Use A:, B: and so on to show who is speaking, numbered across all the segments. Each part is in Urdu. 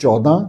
A: 14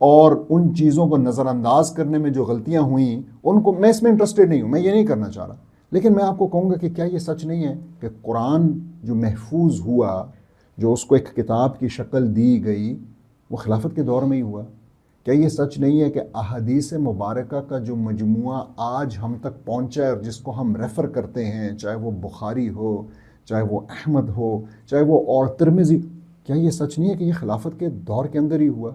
A: اور ان چیزوں کو نظر انداز کرنے میں جو غلطیاں ہوئیں ان کو، میں اس میں انٹرسٹڈ نہیں ہوں، میں یہ نہیں کرنا چاہ رہا، لیکن میں آپ کو کہوں گا کہ کیا یہ سچ نہیں ہے کہ قرآن جو محفوظ ہوا، جو اس کو ایک کتاب کی شکل دی گئی، وہ خلافت کے دور میں ہی ہوا؟ کیا یہ سچ نہیں ہے کہ احادیث مبارکہ کا جو مجموعہ آج ہم تک پہنچا ہے اور جس کو ہم ریفر کرتے ہیں، چاہے وہ بخاری ہو، چاہے وہ احمد ہو، چاہے وہ اور ترمذی، کیا یہ سچ نہیں ہے کہ یہ خلافت کے دور کے اندر ہی ہوا؟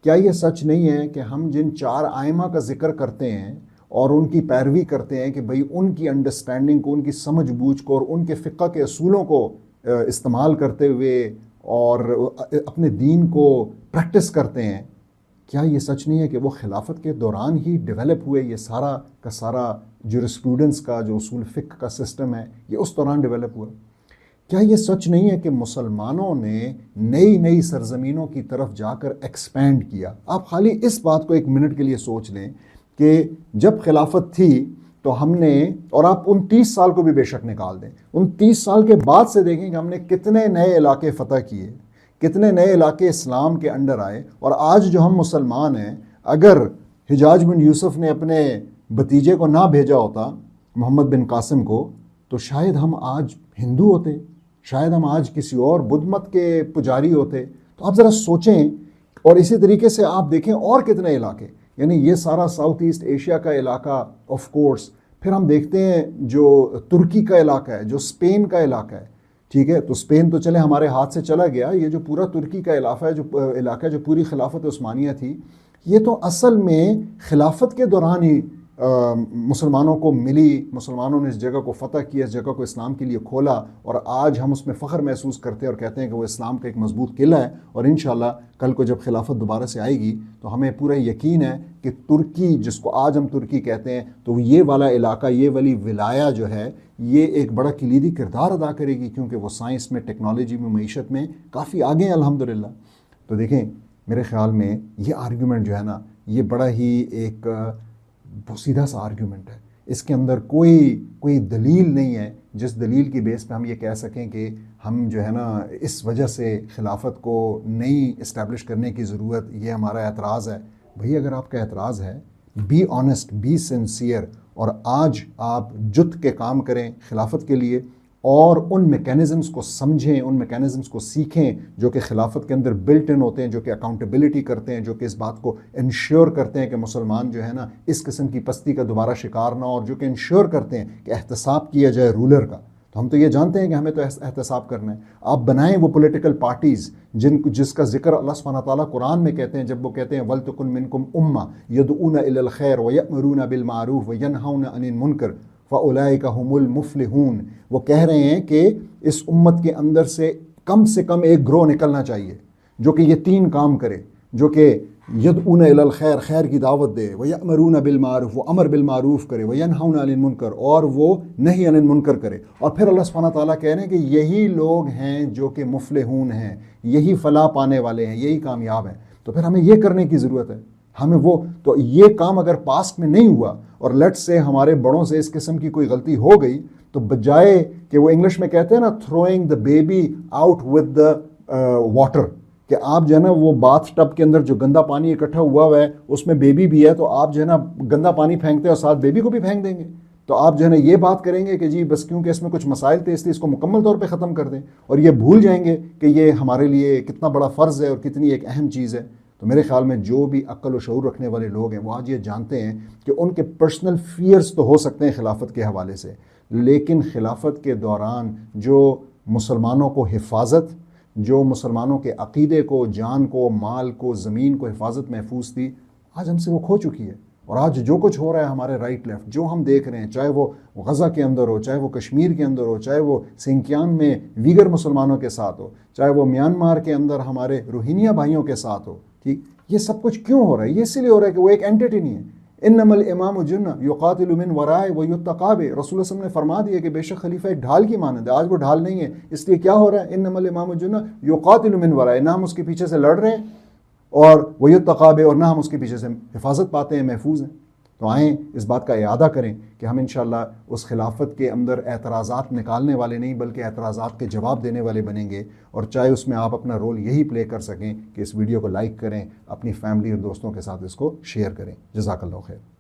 A: کیا یہ سچ نہیں ہے کہ ہم جن 4 ائمہ کا ذکر کرتے ہیں اور ان کی پیروی کرتے ہیں کہ بھئی ان کی انڈرسٹینڈنگ کو، ان کی سمجھ بوجھ کو اور ان کے فقہ کے اصولوں کو استعمال کرتے ہوئے اور اپنے دین کو پریکٹس کرتے ہیں، کیا یہ سچ نہیں ہے کہ وہ خلافت کے دوران ہی ڈیولپ ہوئے؟ یہ سارا کا سارا جورسپروڈنس کا جو اصول فقہ کا سسٹم ہے یہ اس دوران ڈیولپ ہوا؟ کیا یہ سچ نہیں ہے کہ مسلمانوں نے نئی نئی سرزمینوں کی طرف جا کر ایکسپینڈ کیا؟ آپ خالی اس بات کو 1 منٹ کے لیے سوچ لیں کہ جب خلافت تھی تو ہم نے، اور آپ ان 30 سال کو بھی بے شک نکال دیں، ان 30 سال کے بعد سے دیکھیں کہ ہم نے کتنے نئے علاقے فتح کیے، کتنے نئے علاقے اسلام کے انڈر آئے، اور آج جو ہم مسلمان ہیں، اگر حجاج بن یوسف نے اپنے بھتیجے کو نہ بھیجا ہوتا، محمد بن قاسم کو، تو شاید ہم آج ہندو ہوتے، شاید ہم آج کسی اور بدھ مت کے پجاری ہوتے۔ تو آپ ذرا سوچیں، اور اسی طریقے سے آپ دیکھیں اور کتنے علاقے، یعنی یہ سارا ساؤتھ ایسٹ ایشیا کا علاقہ آف کورس، پھر ہم دیکھتے ہیں جو ترکی کا علاقہ ہے، جو اسپین کا علاقہ ہے، ٹھیک ہے، تو اسپین تو چلے ہمارے ہاتھ سے چلا گیا، یہ جو پورا ترکی کا علاقہ ہے جو پوری خلافت عثمانیہ تھی، یہ تو اصل میں خلافت کے دوران ہی مسلمانوں کو ملی، مسلمانوں نے اس جگہ کو فتح کیا، اس جگہ کو اسلام کے لیے کھولا، اور آج ہم اس میں فخر محسوس کرتے ہیں اور کہتے ہیں کہ وہ اسلام کا ایک مضبوط قلعہ ہے، اور انشاءاللہ کل کو جب خلافت دوبارہ سے آئے گی تو ہمیں پورا یقین ہے کہ ترکی، جس کو آج ہم ترکی کہتے ہیں، تو یہ والا علاقہ، یہ والی ولایہ جو ہے، یہ ایک بڑا کلیدی کردار ادا کرے گی، کیونکہ وہ سائنس میں، ٹیکنالوجی میں، معیشت میں کافی آگے ہیں الحمدللہ۔ تو دیکھیں، میرے خیال میں یہ آرگیومنٹ جو ہے نا، یہ بڑا ہی ایک بہت سیدھا سا آرگیومنٹ ہے، اس کے اندر کوئی دلیل نہیں ہے جس دلیل کی بیس پہ ہم یہ کہہ سکیں کہ ہم جو ہے نا اس وجہ سے خلافت کو نئی اسٹیبلش کرنے کی ضرورت، یہ ہمارا اعتراض ہے۔ بھئی اگر آپ کا اعتراض ہے، بی آنیسٹ، بی سنسیئر، اور آج آپ جت کے کام کریں خلافت کے لیے، اور ان میکینزمز کو سمجھیں، ان میکینزمز کو سیکھیں جو کہ خلافت کے اندر بلٹ ان ہوتے ہیں، جو کہ اکاؤنٹیبلٹی کرتے ہیں، جو کہ اس بات کو انشور کرتے ہیں کہ مسلمان جو ہے نا اس قسم کی پستی کا دوبارہ شکار نہ ہو، اور جو کہ انشور کرتے ہیں کہ احتساب کیا جائے رولر کا۔ تو ہم تو یہ جانتے ہیں کہ ہمیں تو احتساب کرنا ہے۔ آپ بنائیں وہ پولیٹیکل پارٹیز جس کا ذکر اللہ سبحانہ تعالیٰ قرآن میں کہتے ہیں، جب وہ کہتے ہیں وَلْتَكُن مِّنكُمْ أُمَّةٌ يَدْعُونَ إِلَى الْخَيْرِ وَيَأْمُرُونَ بِالْمَعْرُوفِ وَيَنْهَوْنَ عَنِ الْمُنكَرِ فَأُولَٰئِكَ هُمُ الْمُفْلِحُونَ۔ وہ کہہ رہے ہیں کہ اس امت کے اندر سے کم ایک گروہ نکلنا چاہیے جو کہ یہ 3 کام کرے، جو کہ یدعون الی الخیر، خیر کی دعوت دے، ویأمرون بالمعروف، وہ امر بالمعروف کرے، وینہون عن المنکر، اور وہ نہی عن المنکر کرے۔ اور پھر اللہ سبحانہ تعالیٰ کہہ رہے ہیں کہ یہی لوگ ہیں جو کہ مفلحون ہیں، یہی فلاح پانے والے ہیں، یہی کامیاب ہیں۔ تو پھر ہمیں یہ کرنے کی ضرورت ہے، ہمیں تو یہ کام اگر پاسٹ میں نہیں ہوا، اور لیٹ سے ہمارے بڑوں سے اس قسم کی کوئی غلطی ہو گئی، تو بجائے کہ وہ انگلش میں کہتے ہیں نا throwing the baby out with the water، کہ آپ جو ہے نا وہ باتھ ٹب کے اندر جو گندا پانی اکٹھا ہوا ہے اس میں بیبی بھی ہے، تو آپ جو ہے نا گندا پانی پھینکتے ہیں اور ساتھ بیبی کو بھی پھینک دیں گے۔ تو آپ جو ہے نا یہ بات کریں گے کہ جی بس کیونکہ اس میں کچھ مسائل تھے اس لیے اس کو مکمل طور پہ ختم کر دیں، اور یہ بھول جائیں گے کہ یہ ہمارے لیے کتنا بڑا فرض ہے اور کتنی ایک اہم چیز ہے۔ تو میرے خیال میں جو بھی عقل و شعور رکھنے والے لوگ ہیں وہ آج یہ جانتے ہیں کہ ان کے پرسنل فیئرز تو ہو سکتے ہیں خلافت کے حوالے سے، لیکن خلافت کے دوران جو مسلمانوں کو حفاظت، جو مسلمانوں کے عقیدے کو، جان کو، مال کو، زمین کو حفاظت محفوظ تھی، آج ہم سے وہ کھو چکی ہے۔ اور آج جو کچھ ہو رہا ہے ہمارے رائٹ لیفٹ، جو ہم دیکھ رہے ہیں، چاہے وہ غزہ کے اندر ہو، چاہے وہ کشمیر کے اندر ہو، چاہے وہ سنکیان میں ویگر مسلمانوں کے ساتھ ہو، چاہے وہ میانمار کے اندر ہمارے روہینیا بھائیوں کے ساتھ ہو، ٹھیک، یہ سب کچھ کیوں ہو رہا ہے؟ یہ اسی لیے ہو رہا ہے کہ وہ ایک اینٹی نہیں ہے۔ انما الامام جنہ یقاتل من ورائے ویتقی بہ، رسول اللہ صلی اللہ علیہ وسلم نے فرما دیا کہ بے شک خلیفہ ایک ڈھال کی مانند ہے۔ آج وہ ڈھال نہیں ہے، اس لیے کیا ہو رہا ہے؟ انما الامام جنہ یقاتل من ورائے، نہ ہم اس کے پیچھے سے لڑ رہے ہیں، اور ویتقی بہ، اور نہ ہم اس کے پیچھے سے حفاظت پاتے ہیں، محفوظ ہیں۔ تو آئیں اس بات کا اعادہ کریں کہ ہم انشاءاللہ اس خلافت کے اندر اعتراضات نکالنے والے نہیں بلکہ اعتراضات کے جواب دینے والے بنیں گے، اور چاہے اس میں آپ اپنا رول یہی پلے کر سکیں کہ اس ویڈیو کو لائک کریں، اپنی فیملی اور دوستوں کے ساتھ اس کو شیئر کریں۔ جزاک اللہ خیر۔